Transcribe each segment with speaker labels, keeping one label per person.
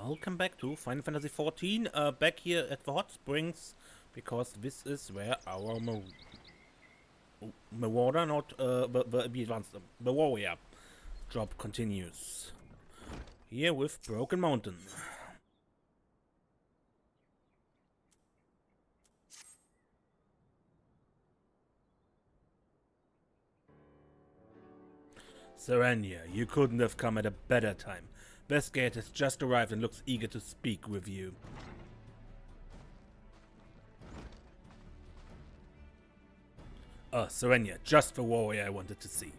Speaker 1: Welcome back to Final Fantasy XIV, back here at the hot springs, because this is where our Marauder, not the warrior job continues. Here with Broken Mountain. Serenia, you couldn't have come at a better time. Westgate has just arrived and looks eager to speak with you. Serenia, just the warrior I wanted to see.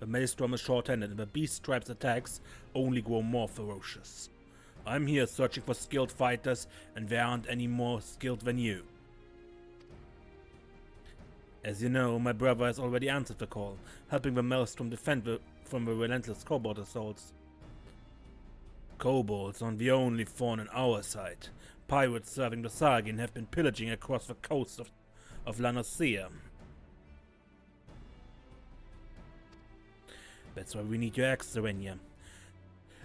Speaker 1: The Maelstrom is short-handed and the Beast Tribe's attacks only grow more ferocious. I'm here searching for skilled fighters, and there aren't any more skilled than you. As you know, my brother has already answered the call, helping the Maelstrom defend from the relentless kobold assaults. Kobolds aren't the only thorn in our side. Pirates serving the Sargin have been pillaging across the coast of Lanosea. That's why we need your axe, Serenia.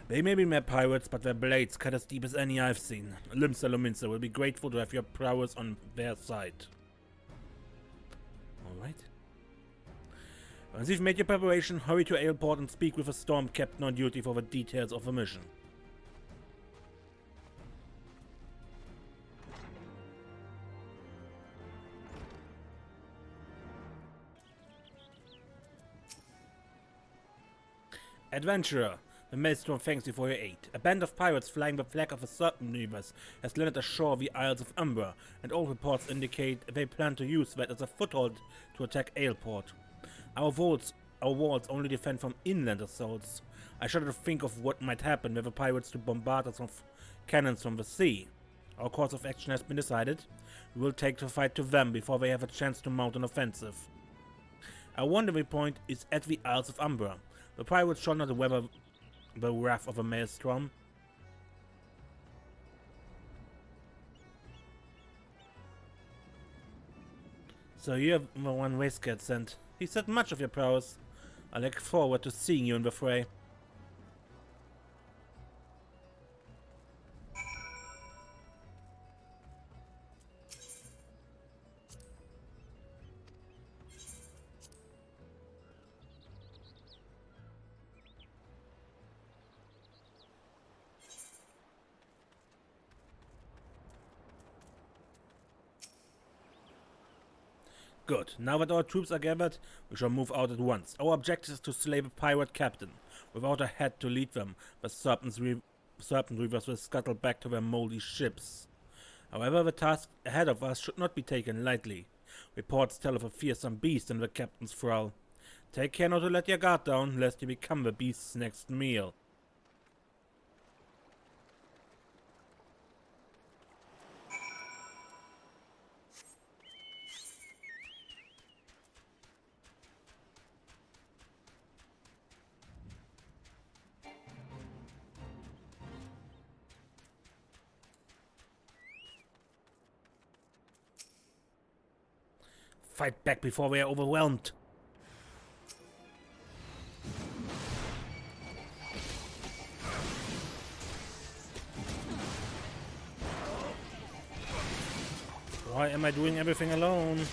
Speaker 1: They may be mere pirates, but their blades cut as deep as any I've seen. Limsa Lominsa will be grateful to have your prowess on their side. Alright. Once you've made your preparation, hurry to Aleport and speak with the storm captain on duty for the details of the mission. Adventurer, the Maelstrom thanks you for your aid. A band of pirates flying the flag of the Serpent Reavers has landed ashore the Isles of Umbra, and all reports indicate they plan to use that as a foothold to attack Aleport. Our walls only defend from inland assaults. I shudder to think of what might happen were the pirates to bombard us with cannons from the sea. Our course of action has been decided. We will take the fight to them before they have a chance to mount an offensive. Our rendezvous point is at the Isles of Umbra. The pirates shall not weather the wrath of a Maelstrom. So you're the one Westgate sent. He said much of your prowess. I look forward to seeing you in the fray. Good. Now that our troops are gathered, we shall move out at once. Our objective is to slay the pirate captain. Without a head to lead them, the Serpent Reavers will scuttle back to their moldy ships. However, the task ahead of us should not be taken lightly. Reports tell of a fearsome beast in the captain's thrall. Take care not to let your guard down, lest you become the beast's next meal. Fight back before we are overwhelmed. Why am I doing everything alone?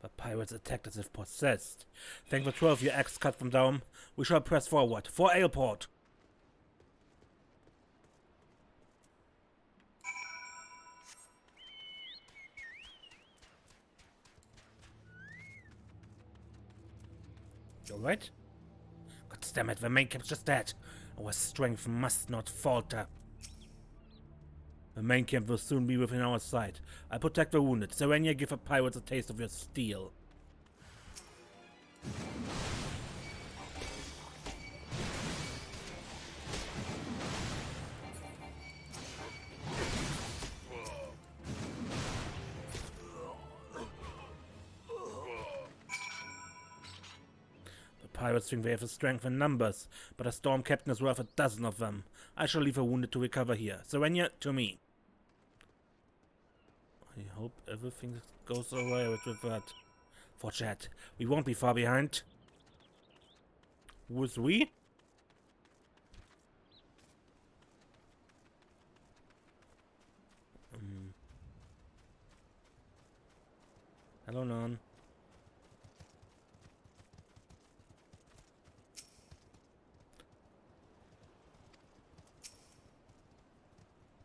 Speaker 1: The pirates attacked as if possessed. Thank the 12 your axe cut them down. We shall press forward for Aleport. You alright? God damn it, the main camp's just dead. Our strength must not falter. The main camp will soon be within our sight. I'll protect the wounded. Serenia, give the pirates a taste of your steel. Pirates think they have the strength in numbers, but a storm captain is worth a dozen of them. I shall leave a wounded to recover here. Serenia, to me. I hope everything goes alright with that. For chat, we won't be far behind. Who's we? Hello, Nan.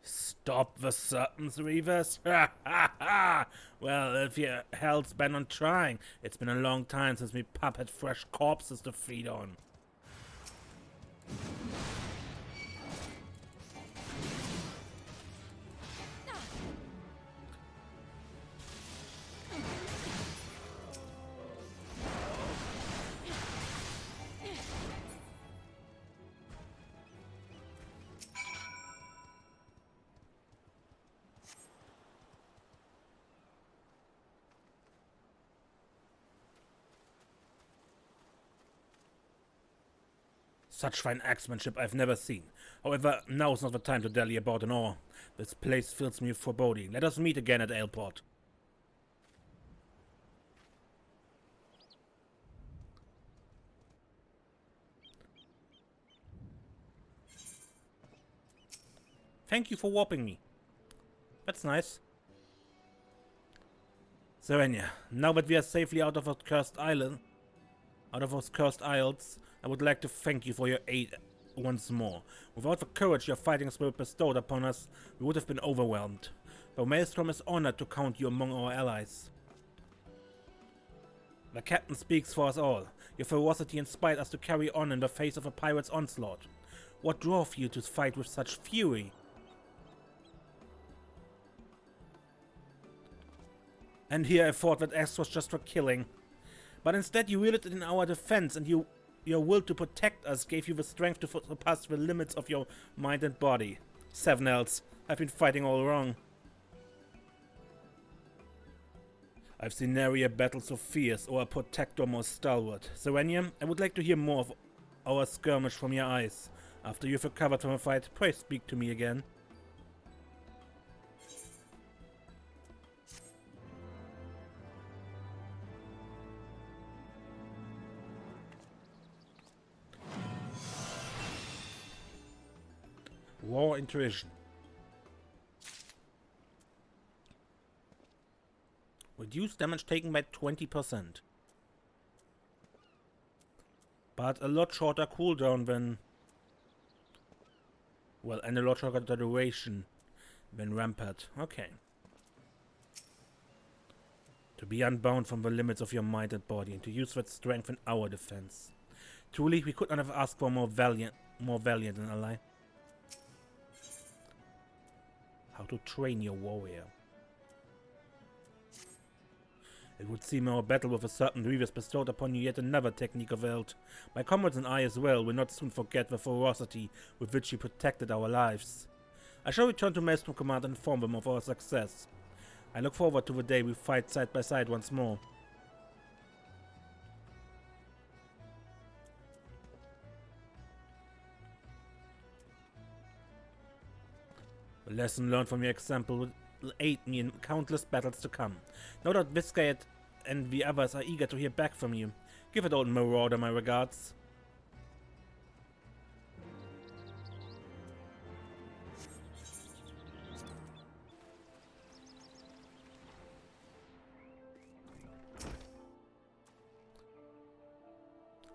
Speaker 1: Stop the serpents, Reavers! Ha ha ha! Well, if your hell's bent on trying, it's been a long time since we pup had fresh corpses to feed on. Such fine axemanship I've never seen. However, now's not the time to dally about an oar. This place fills me with foreboding. Let us meet again at Aleport. Thank you for warping me. That's nice. Serenia, now that we are safely out of our cursed island, out of those cursed isles, I would like to thank you for your aid once more. Without the courage your fighting spirit bestowed upon us, we would have been overwhelmed. Though Maelstrom is honored to count you among our allies. The captain speaks for us all. Your ferocity inspired us to carry on in the face of a pirate's onslaught. What drove you to fight with such fury? And here I thought that X was just for killing. But instead you wielded it in our defense, and your will to protect us gave you the strength to surpass the limits of your mind and body. Seven Ls, I've been fighting all wrong. I've seen nary a battle so fierce or a protector more stalwart. Serenia, I would like to hear more of our skirmish from your eyes. After you've recovered from a fight, pray speak to me again. War intuition. Reduce damage taken by 20%. But a lot shorter cooldown than... Well, and a lot shorter duration than Rampart. Okay. To be unbound from the limits of your mind and body, and to use that strength in our defense. Truly, we could not have asked for more valiant an ally. How to train your warrior. It would seem our battle with a certain Reavers bestowed upon you yet another technique of Eld. My comrades and I as well will not soon forget the ferocity with which you protected our lives. I shall return to Maelstrom Command and inform them of our success. I look forward to the day we fight side by side once more. The lesson learned from your example will aid me in countless battles to come. No doubt Viscayet and the others are eager to hear back from you. Give that old marauder my regards.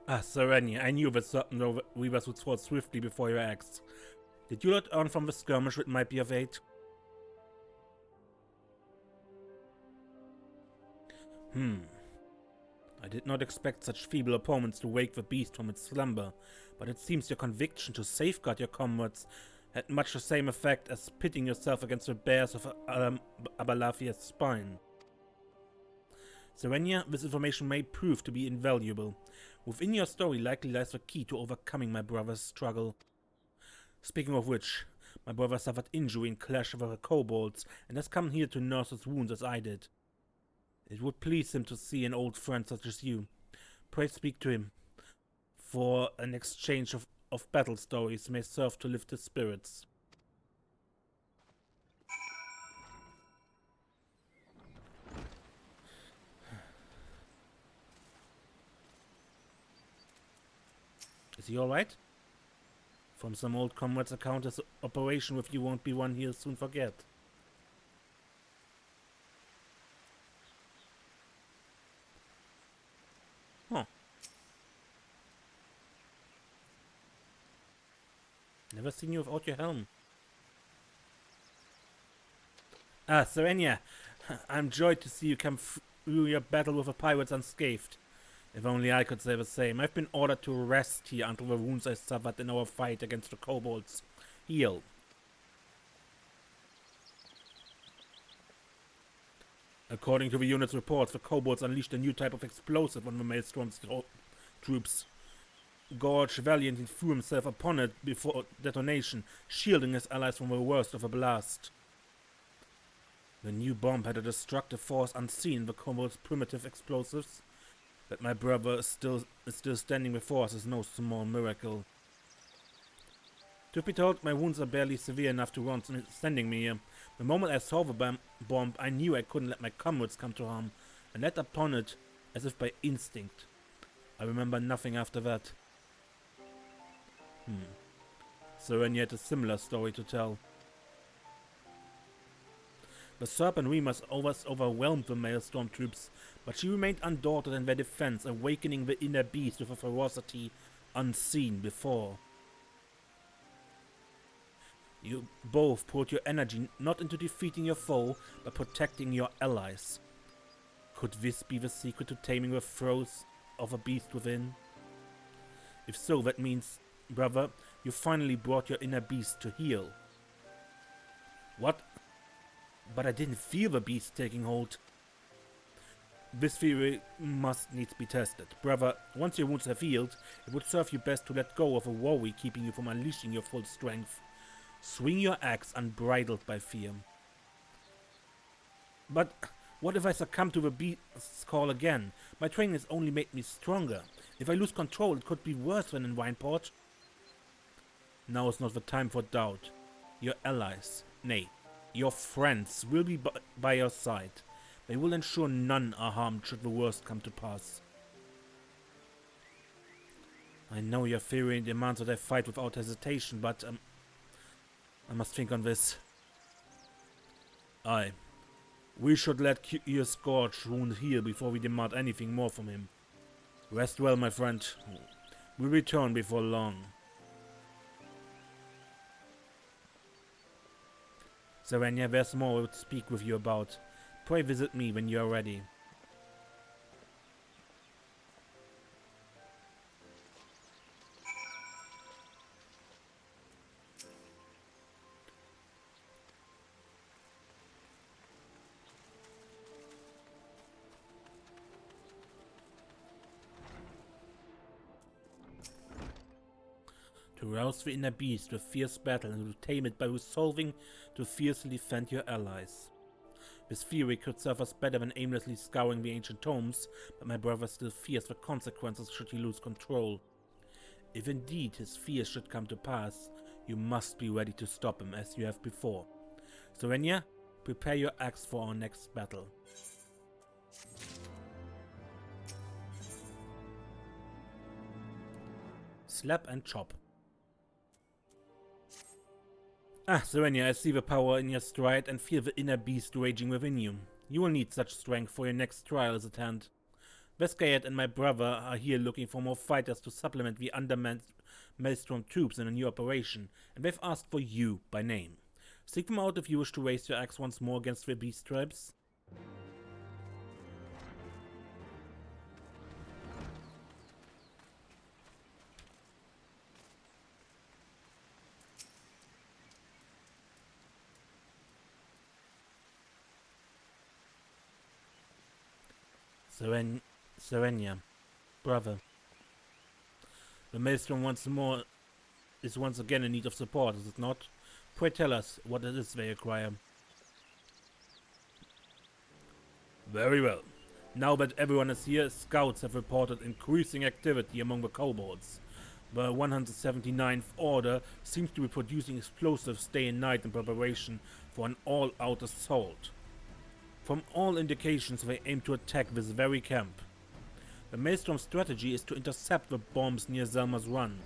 Speaker 1: Ah, Serenia, I knew that certain Reavers would fall swiftly before your axe. Did you not earn from the skirmish which might be of aid? I did not expect such feeble opponents to wake the beast from its slumber, but it seems your conviction to safeguard your comrades had much the same effect as pitting yourself against the bears of Abalafia's spine. Serenia, this information may prove to be invaluable. Within your story likely lies the key to overcoming my brother's struggle. Speaking of which, my brother suffered injury in clash with the kobolds and has come here to nurse his wounds as I did. It would please him to see an old friend such as you. Pray speak to him, for an exchange of battle stories may serve to lift his spirits. he alright? From some old comrade's account, this operation with you won't be one he'll soon forget. Huh. Never seen you without your helm. Ah, Serenia, I'm joyed to see you come through your battle with the pirates unscathed. If only I could say the same. I've been ordered to rest here until the wounds I suffered in our fight against the kobolds heal. According to the unit's reports, the kobolds unleashed a new type of explosive on the Maelstrom's troops. Gorge valiantly threw himself upon it before detonation, shielding his allies from the worst of the blast. The new bomb had a destructive force unseen in the kobolds' primitive explosives. That my brother is still standing before us is no small miracle. Truth be told, my wounds are barely severe enough to warrant sending me here. The moment I saw the bomb, I knew I couldn't let my comrades come to harm, and leapt upon it as if by instinct. I remember nothing after that. Serenia had a similar story to tell. The Serpent Reamers overwhelmed the Maelstrom troops, but she remained undaunted in their defense, awakening the inner beast with a ferocity unseen before. You both poured your energy not into defeating your foe, but protecting your allies. Could this be the secret to taming the throes of a beast within? If so, that means, brother, you finally brought your inner beast to heal. What? But I didn't feel the beast taking hold. This theory must needs be tested. Brother, once your wounds have healed, it would serve you best to let go of a worry keeping you from unleashing your full strength. Swing your axe unbridled by fear. But what if I succumb to the beast's call again? My training has only made me stronger. If I lose control, it could be worse than in Wineport. Now is not the time for doubt. Your allies, nay, your friends will be by your side. They will ensure none are harmed should the worst come to pass. I know your theory demands that I fight without hesitation, but I must think on this. Aye. We should let your scorched wound heal before we demand anything more from him. Rest well, my friend. We'll return before long. Serenia, there's more I would speak with you about. Pray visit me when you are ready. To rouse the inner beast with fierce battle and to tame it by resolving to fiercely defend your allies. This theory could serve us better than aimlessly scouring the ancient tomes, but my brother still fears the consequences should he lose control. If indeed his fears should come to pass, you must be ready to stop him as you have before. Serenia, prepare your axe for our next battle. Slap and chop. Ah, Serenia, I see the power in your stride and feel the inner beast raging within you. You will need such strength for your next trial is at hand. Vescayet and my brother are here looking for more fighters to supplement the undermanned Maelstrom troops in a new operation, and they've asked for you by name. Seek them out if you wish to raise your axe once more against the beast tribes. Serenia, brother. The Maelstrom is once again in need of support, is it not? Pray tell us what it is they require. Very well. Now that everyone is here, scouts have reported increasing activity among the kobolds. The 179th Order seems to be producing explosives day and night in preparation for an all-out assault. From all indications, they aim to attack this very camp. The Maelstrom strategy is to intercept the bombs near Zelma's Run.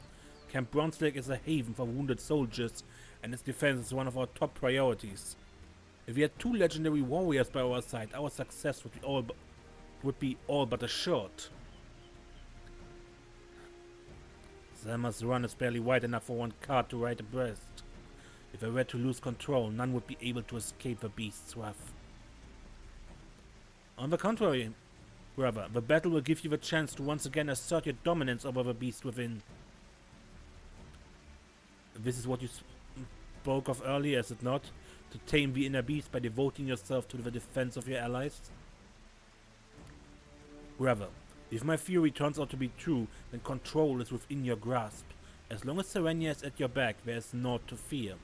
Speaker 1: Camp Brunswick is a haven for wounded soldiers, and its defense is one of our top priorities. If we had 2 legendary warriors by our side, our success would be all but assured. Selma's Run is barely wide enough for one cart to ride abreast. If I were to lose control, none would be able to escape the beast's wrath. On the contrary, brother, the battle will give you the chance to once again assert your dominance over the beast within. This is what you spoke of earlier, is it not? To tame the inner beast by devoting yourself to the defense of your allies? Brother, if my theory turns out to be true, then control is within your grasp. As long as Serenia is at your back, there is naught to fear.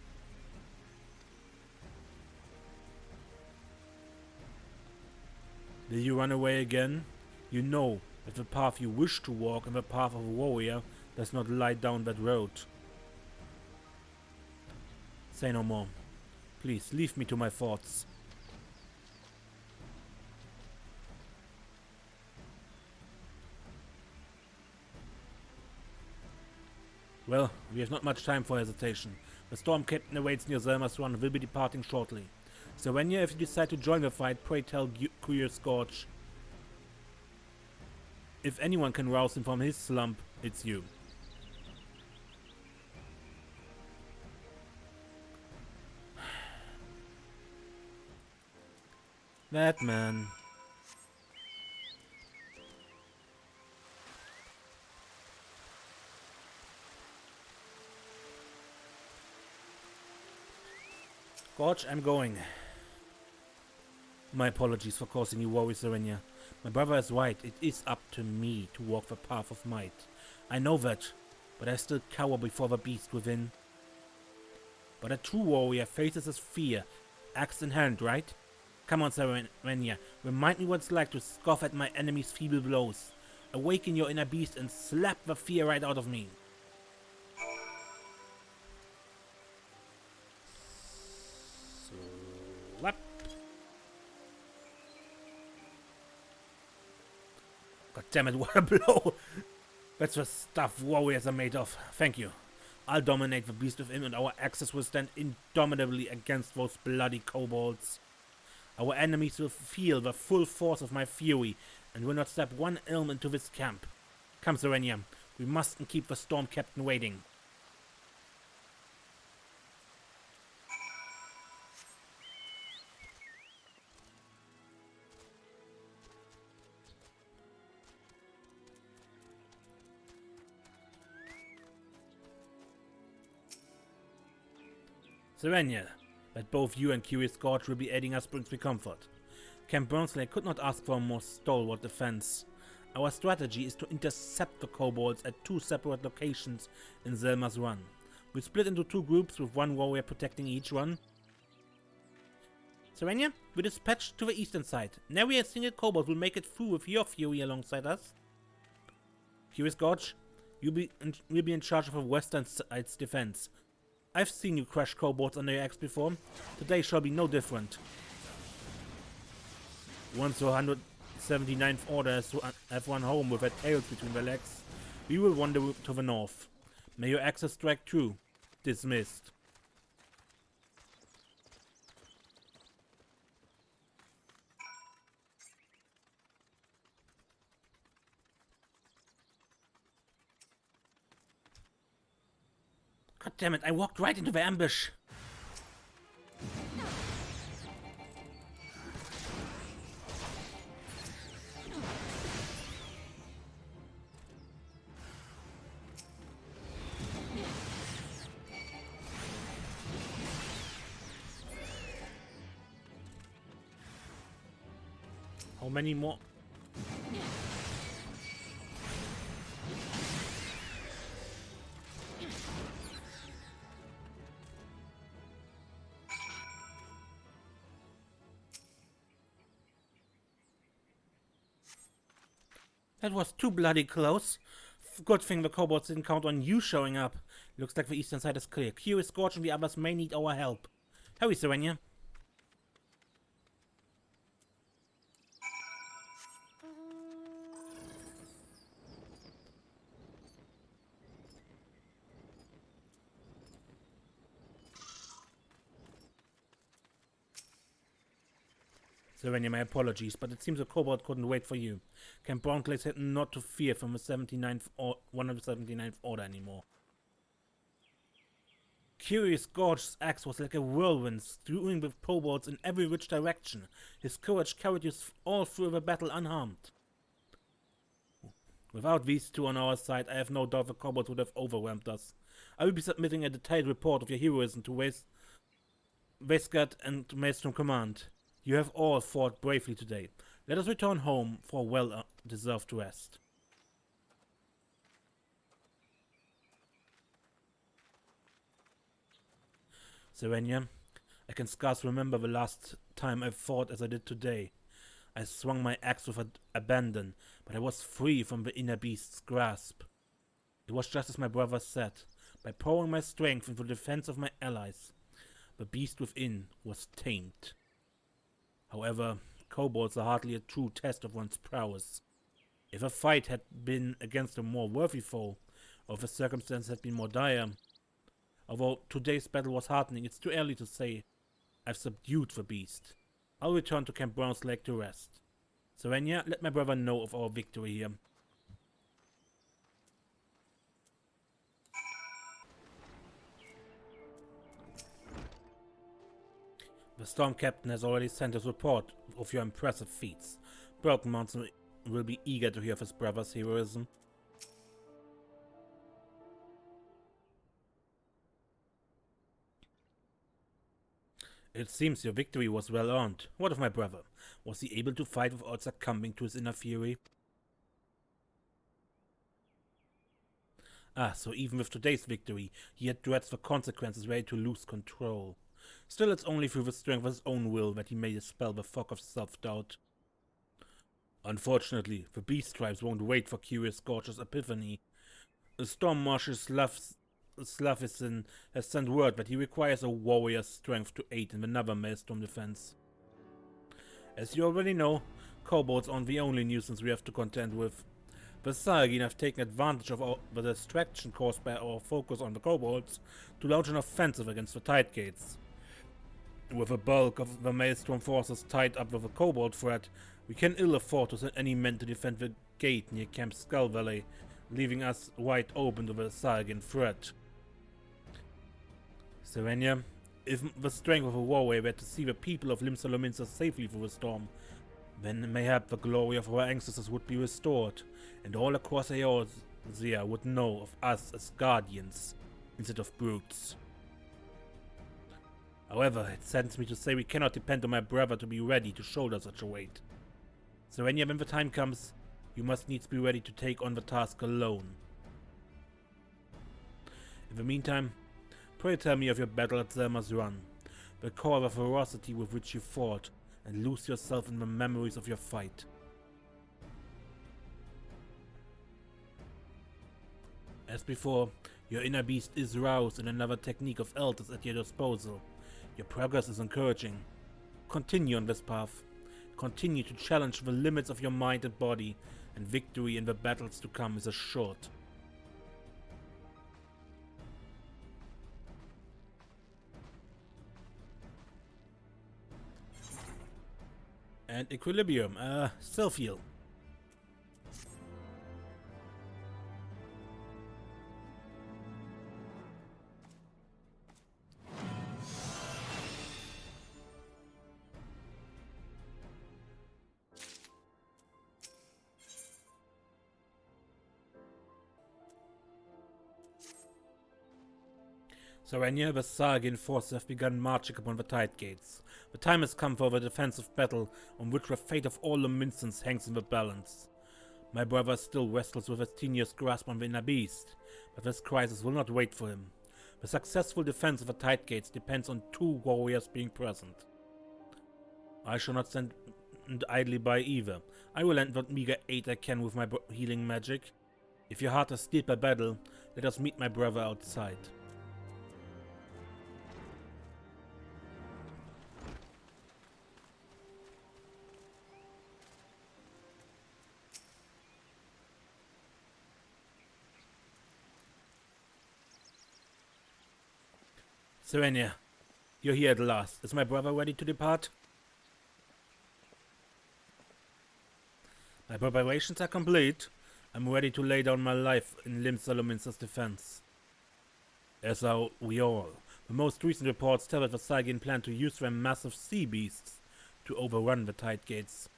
Speaker 1: Will you run away again? You know that the path you wish to walk and the path of a warrior does not lie down that road. Say no more. Please, leave me to my thoughts. Well, we have not much time for hesitation. The storm captain awaits near Selma's Run and will be departing shortly. Serenia, if you decide to join the fight, pray tell Curious Scorch. If anyone can rouse him from his slump, it's you. That man. Scorch, I'm going. My apologies for causing you worry, Serenia. My brother is right. It is up to me to walk the path of might. I know that, but I still cower before the beast within. But a true warrior faces his fear, axe in hand, right? Come on, Serenia. Remind me what it's like to scoff at my enemy's feeble blows. Awaken your inner beast and slap the fear right out of me. Slap. God damn it, what a blow! That's the stuff warriors are made of. Thank you. I'll dominate the beast within, and our axes will stand indomitably against those bloody kobolds. Our enemies will feel the full force of my fury, and will not step one elm into this camp. Come, Serenia, we mustn't keep the storm captain waiting. Serenia, that both you and Curious Scorch will be aiding us brings me comfort. Camp Burnsley could not ask for a more stalwart defense. Our strategy is to intercept the kobolds at 2 separate locations in Selma's Run. We split into 2 groups with 1 warrior protecting each one. Serenia, we dispatched to the eastern side. Nary a single kobold will make it through with your fury alongside us. Curious Scorch, we'll be in charge of the western side's defense. I've seen you crush kobolds under your axe before. Today shall be no different. Once the 179th Order have run home with their tails between their legs, we will wander to the north. May your axes strike true. Dismissed. God damn it, I walked right into the ambush. How many more? That was too bloody close. Good thing the kobolds didn't count on you showing up. Looks like the eastern side is clear. Curious Scorch and the others may need our help. Hurry, Serenia. Serenia, my apologies, but it seems the kobold couldn't wait for you. Camp Brownclays had not to fear from the 179th Order anymore. Curious Gorge's axe was like a whirlwind, strewing with kobolds in every which direction. His courage carried you all through the battle unharmed. Without these two on our side, I have no doubt the kobolds would have overwhelmed us. I will be submitting a detailed report of your heroism to Waistguard and Maelstrom Command. You have all fought bravely today. Let us return home for well-deserved rest. Serenia, I can scarce remember the last time I fought as I did today. I swung my axe with abandon, but I was free from the inner beast's grasp. It was just as my brother said. By pouring my strength into the defense of my allies, the beast within was tamed. However, kobolds are hardly a true test of one's prowess. If a fight had been against a more worthy foe, or if the circumstances had been more dire, although today's battle was heartening, it's too early to say I've subdued the beast. I'll return to Camp Brown's Lake to rest. Serenia, let my brother know of our victory here. The Storm Captain has already sent his report of your impressive feats. Broken Mountain will be eager to hear of his brother's heroism. It seems your victory was well earned. What of my brother? Was he able to fight without succumbing to his inner fury? Ah, so even with today's victory, he yet dreads the consequences ready to lose control. Still, it's only through the strength of his own will that he may dispel the fog of self-doubt. Unfortunately, the beast tribes won't wait for Curious Gorge's epiphany. The Storm Marshal Slavicin has sent word that he requires a warrior's strength to aid in another Maelstrom defense. As you already know, kobolds aren't the only nuisance we have to contend with. The Sargin have taken advantage of the distraction caused by our focus on the kobolds to launch an offensive against the Tide Gates. With the bulk of the Maelstrom forces tied up with the kobold threat, we can ill afford to send any men to defend the gate near Camp Skull Valley, leaving us wide open to the Sargin threat. Serenia, if the strength of a warrior were to see the people of Limsa safely through the storm, then mayhap the glory of our ancestors would be restored, and all across Eorzea would know of us as guardians, instead of brutes. However, it saddens me to say we cannot depend on my brother to be ready to shoulder such a weight. Serenia, when the time comes, you must needs be ready to take on the task alone. In the meantime, pray tell me of your battle at Zelma's Run, recall the ferocity with which you fought, and lose yourself in the memories of your fight. As before, your inner beast is roused and another technique of Eld is at your disposal. Your progress is encouraging. Continue on this path. Continue to challenge the limits of your mind and body, and victory in the battles to come is assured. And equilibrium, self-heal. Serenia, the Sargin forces have begun marching upon the Tide Gates. The time has come for the defensive battle on which the fate of all Luminsons hangs in the balance. My brother still wrestles with his tenuous grasp on the inner beast, but this crisis will not wait for him. The successful defense of the Tide Gates depends on two warriors being present. I shall not stand idly by either. I will lend what meager aid I can with my healing magic. If your heart is steeled by battle, let us meet my brother outside. Serenia, you're here at last. Is my brother ready to depart? My preparations are complete. I'm ready to lay down my life in Limsalominster's defense. As are we all. The most recent reports tell that the Sargin plan to use their massive sea beasts to overrun the tide gates.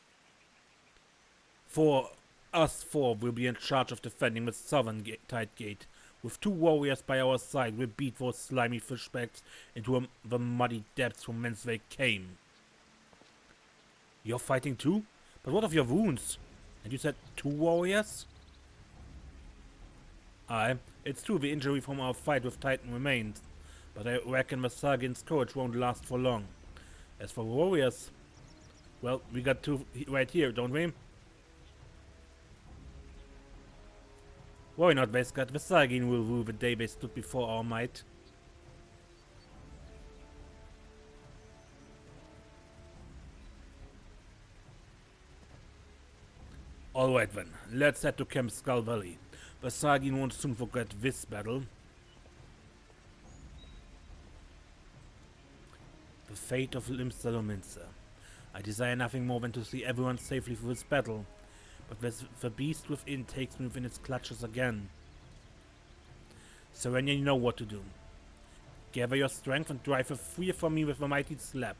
Speaker 1: Us four will be in charge of defending the southern tide gate. With 2 warriors by our side, we'll beat those slimy fishbacks into the muddy depths from whence they came. You're fighting too? But what of your wounds? And you said 2 warriors? Aye, it's true the injury from our fight with Titan remains, but I reckon the Sargin's courage won't last for long. As for warriors, well, we got 2 right here, don't we? Worry not, Veskat, the Sargin will rue the day they stood before our might. Alright then, let's head to Camp Skull Valley. The Sargin won't soon forget this battle. The fate of Limsalominster. I desire nothing more than to see everyone safely through this battle, but the beast within takes me within its clutches again. Serenia, you know what to do. Gather your strength and drive her free from me with a mighty slap.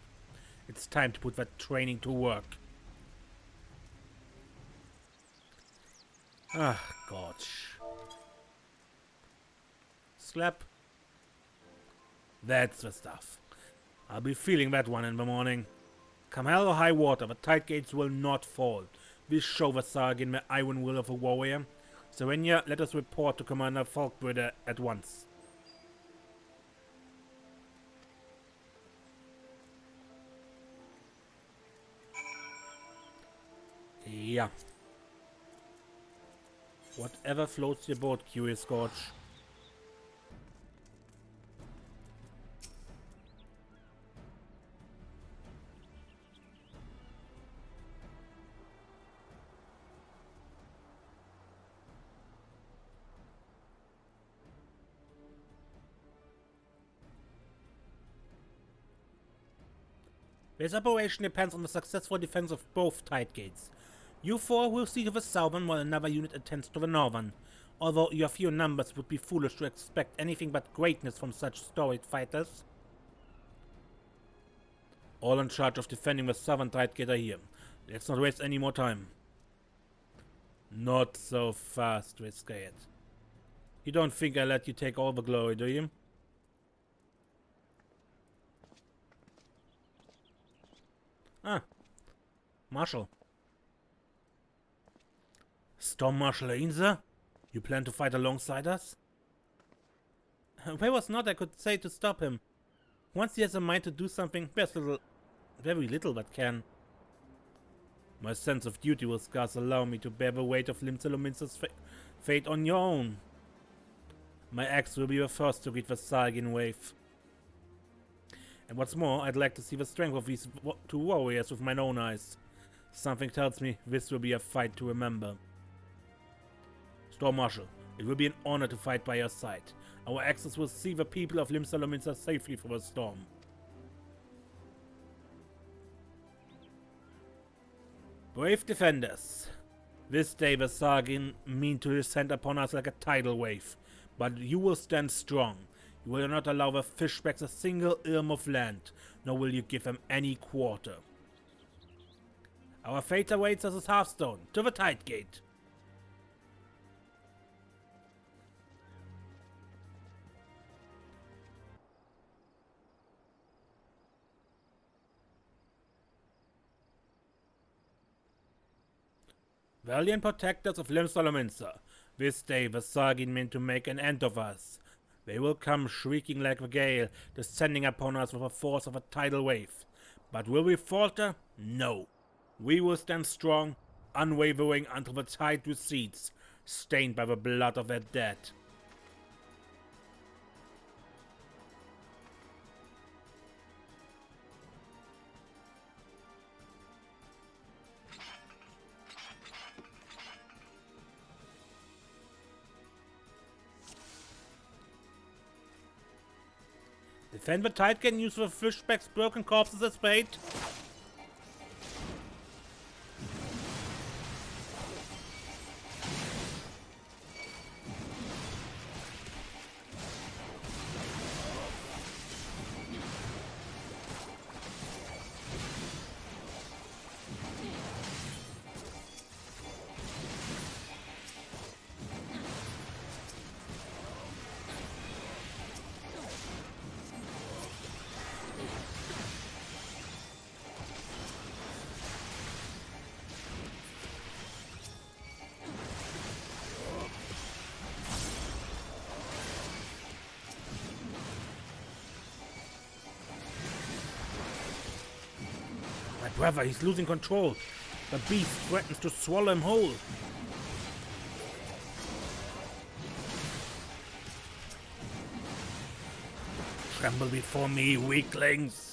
Speaker 1: It's time to put that training to work. Ah, gosh. Slap. That's the stuff. I'll be feeling that one in the morning. Come hell or high water, the tide gates will not fall. We'll show the Sargin the iron will of a warrior. Serenia, let us report to Commander Falkbrider at once. Yeah. Whatever floats your boat, Curious Scorch. This operation depends on the successful defense of both tide gates. You 4 will see to the southern while another unit attends to the northern. Although your few numbers would be foolish to expect anything but greatness from such storied fighters. All in charge of defending the southern tide gate are here. Let's not waste any more time. Not so fast, Riscate. You don't think I let you take all the glory, do you? Ah, Marshal. Storm Marshal Ainza? You plan to fight alongside us? Where was not I could say to stop him. Once he has a mind to do something, there's very little that can. My sense of duty will scarce allow me to bear the weight of Limsalominster's fate on your own. My axe will be the first to greet the Sargin wave. And what's more, I'd like to see the strength of these 2 warriors with my own eyes. Something tells me this will be a fight to remember. Storm Marshal, it will be an honor to fight by your side. Our axes will see the people of Limsalominster safely through the storm. Brave defenders. This day the Sargin mean to descend upon us like a tidal wave, but you will stand strong. You will not allow the fishbacks a single ilm of land, nor will you give them any quarter. Our fate awaits us as Hearthstone, to the tide gate. Valiant protectors of Limsalominster, this day the Sargin meant to make an end of us. They will come shrieking like the gale, descending upon us with the force of a tidal wave. But will we falter? No. We will stand strong, unwavering until the tide recedes, stained by the blood of their dead. Defend the tide can use the fishback's broken corpses as bait. Brother, he's losing control. The beast threatens to swallow him whole. Tremble before me, weaklings.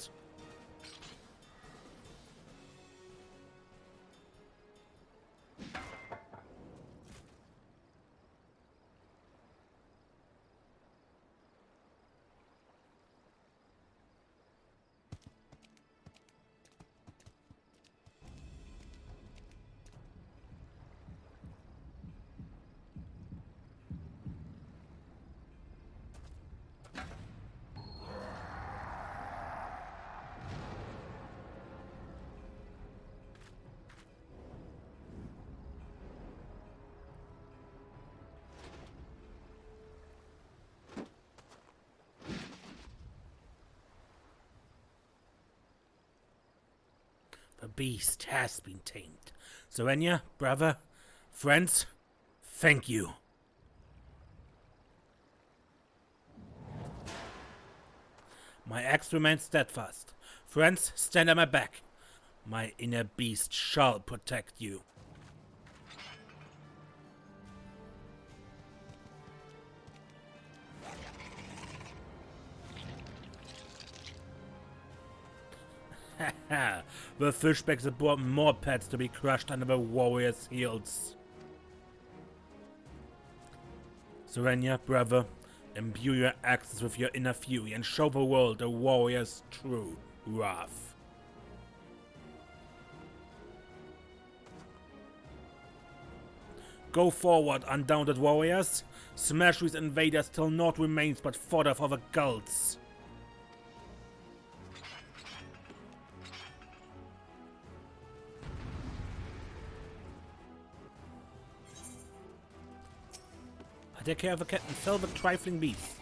Speaker 1: The beast has been tamed. Serenia, brother, friends, thank you. My axe remains steadfast. Friends, stand at my back. My inner beast shall protect you. The fishbacks have brought more pets to be crushed under the warrior's heels. Serenia, brother, imbue your axes with your inner fury and show the world the warrior's true wrath. Go forward, undaunted warriors. Smash these invaders till naught remains but fodder for the gulls. I take care of the cat and sell the trifling beast.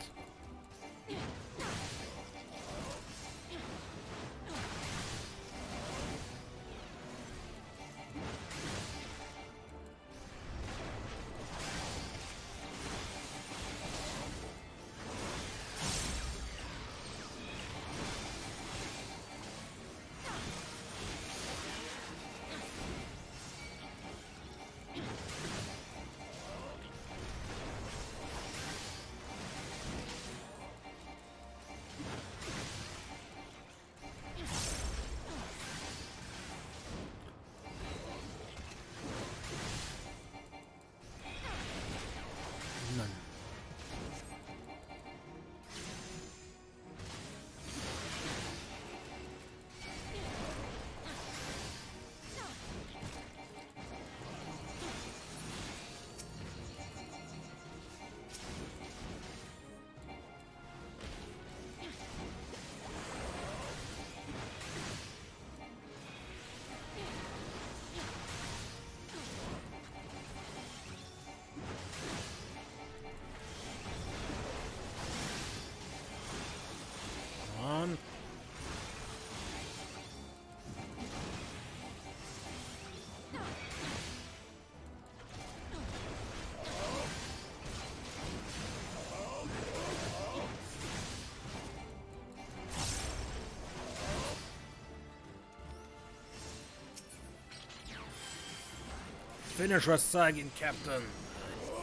Speaker 1: Finish us, Sagan, Captain.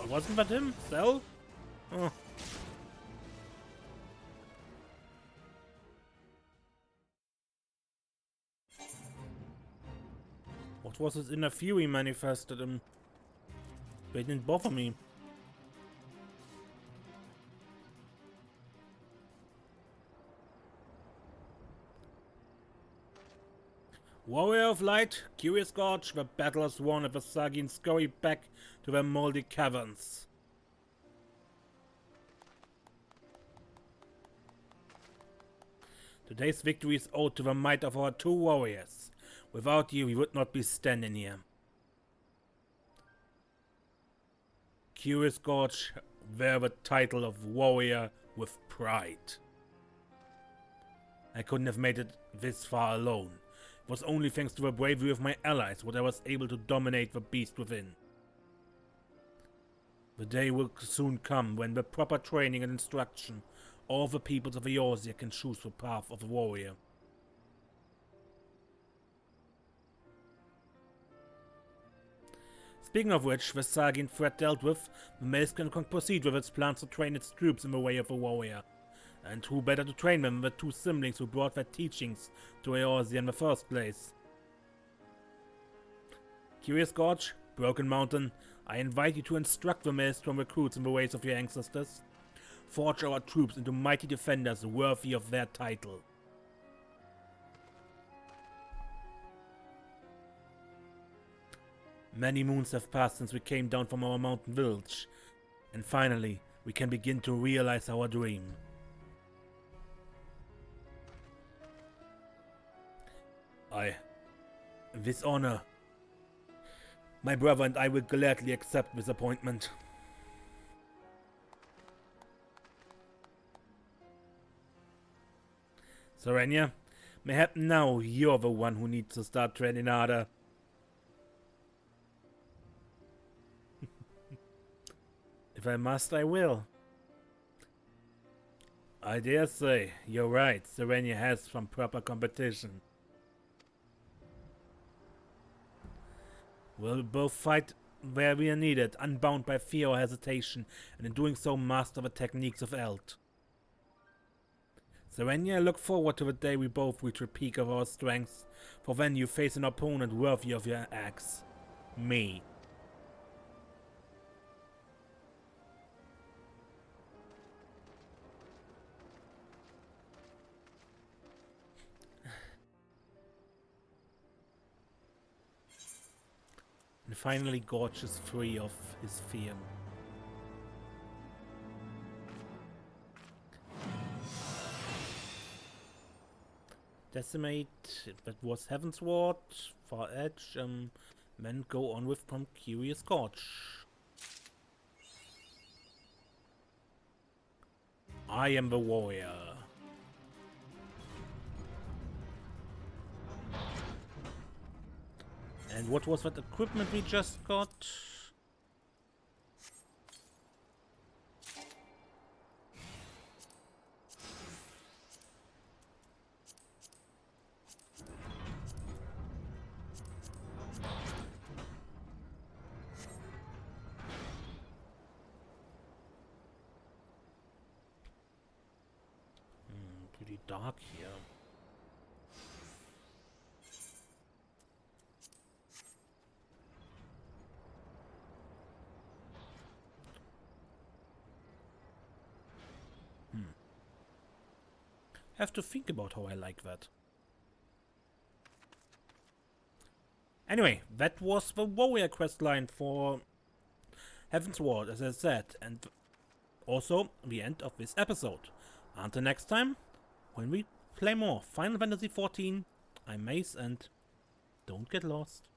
Speaker 1: Wasn't that him? Cell? Oh. What was his inner fury manifested him? But it didn't bother me. Warrior of Light, Curious Gorge, the battle is won and the Sagin scurry back to their moldy caverns. Today's victory is owed to the might of our two warriors. Without you, we would not be standing here. Curious Gorge wear the title of warrior with pride. I couldn't have made it this far alone. It was only thanks to the bravery of my allies that I was able to dominate the beast within. The day will soon come when, with proper training and instruction, all the peoples of Eorzea can choose the path of the warrior. Speaking of which, with Sargin threat dealt with, the Maelstrom can proceed with its plans to train its troops in the way of a warrior. And who better to train them than the two siblings who brought their teachings to Eorzea in the first place? Curious Gorge, Broken Mountain, I invite you to instruct the Maelstrom recruits in the ways of your ancestors. Forge our troops into mighty defenders worthy of their title. Many moons have passed since we came down from our mountain village, and finally, we can begin to realize our dream. This honor, my brother and I will gladly accept this appointment. Serenia, mayhap now you're the one who needs to start training harder. If I must, I will. I dare say, you're right, Serenia has some proper competition. We'll both fight where we are needed, unbound by fear or hesitation, and in doing so master the techniques of Eld. Serenia, I look forward to the day we both reach the peak of our strengths, for then you face an opponent worthy of your axe. Me. And finally Gorge is free of his fear. Decimate, that was Heaven's Ward, Far Edge, then go on with from Curious Gorge. I am the warrior. And what was that equipment we just got? Pretty dark here. Have to think about how I like that. Anyway, that was the warrior questline for Heaven's Ward, as I said, and also the end of this episode. Until next time, when we play more Final Fantasy XIV, I'm Mace, and don't get lost.